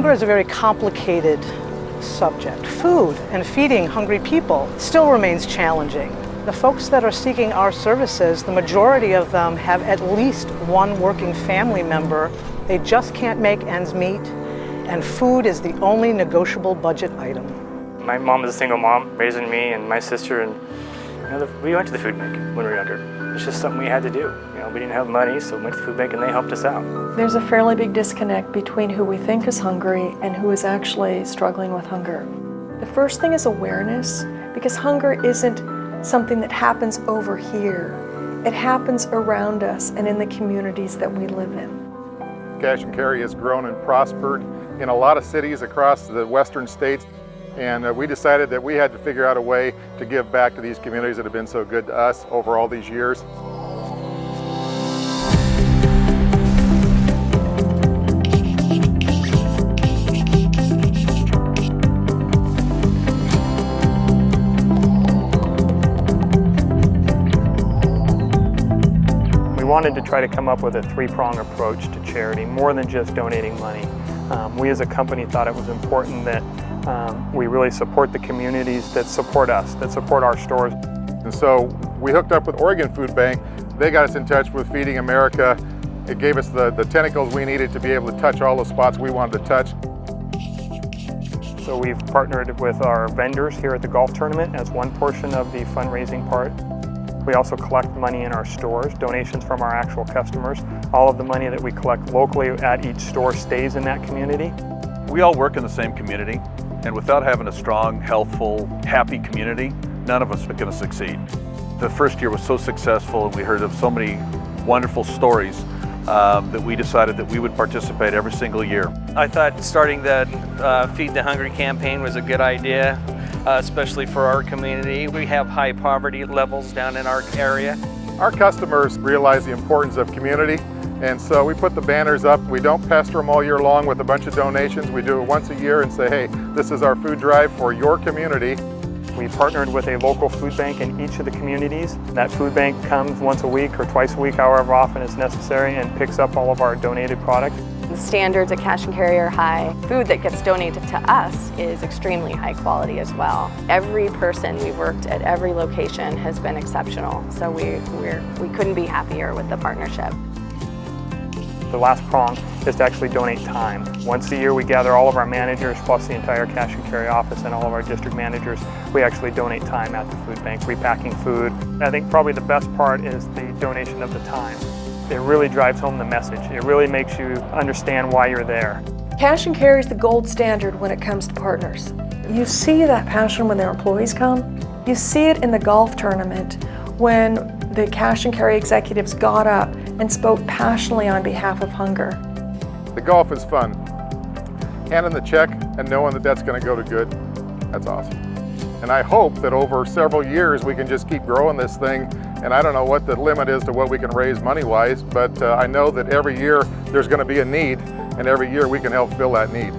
Hunger is a very complicated subject. Food and feeding hungry people still remains challenging. The folks that are seeking our services, the majority of them have at least one working family member. They just can't make ends meet, and food is the only negotiable budget item. My mom is a single mom, raising me and my sister, and we went to the food bank when we were younger. It's just something we had to do. We didn't have money, so we went to the food bank and they helped us out. There's a fairly big disconnect between who we think is hungry and who is actually struggling with hunger. The first thing is awareness, because hunger isn't something that happens over here. It happens around us and in the communities that we live in. Cash&Carry has grown and prospered in a lot of cities across the western states, and we decided that we had to figure out a way to give back to these communities that have been so good to us over all these years. We wanted to try to come up with a three-prong approach to charity, more than just donating money. We as a company thought it was important that we really support the communities that support us, that support our stores. And so we hooked up with Oregon Food Bank. They got us in touch with Feeding America. It gave us the tentacles we needed to be able to touch all the spots we wanted to touch. So we've partnered with our vendors here at the golf tournament as one portion of the fundraising part. We also collect money in our stores, donations from our actual customers. All of the money that we collect locally at each store stays in that community. We all work in the same community, and without having a strong, healthful, happy community, none of us are going to succeed. The first year was so successful, and we heard of so many wonderful stories that we decided that we would participate every single year. I thought starting the Feed the Hungry campaign was a good idea, especially for our community. We have high poverty levels down in our area. Our customers realize the importance of community, and so we put the banners up. We don't pester them all year long with a bunch of donations. We do it once a year and say, hey, this is our food drive for your community. We partnered with a local food bank in each of the communities. That food bank comes once a week or twice a week, however often it's necessary, and picks up all of our donated product. The standards at Cash&Carry are high. Food that gets donated to us is extremely high quality as well. Every person we've worked at every location has been exceptional, so we couldn't be happier with the partnership. The last prong is to actually donate time. Once a year we gather all of our managers plus the entire Cash&Carry office and all of our district managers. We actually donate time at the food bank, repacking food. I think probably the best part is the donation of the time. It really drives home the message. It really makes you understand why you're there. Cash&Carry is the gold standard when it comes to partners. You see that passion when their employees come. You see it in the golf tournament when the Cash&Carry executives got up and spoke passionately on behalf of hunger. The golf is fun. Handing the check and knowing that that's going to go to good, that's awesome. And I hope that over several years we can just keep growing this thing. And I don't know what the limit is to what we can raise money-wise, but I know that every year there's going to be a need, and every year we can help fill that need.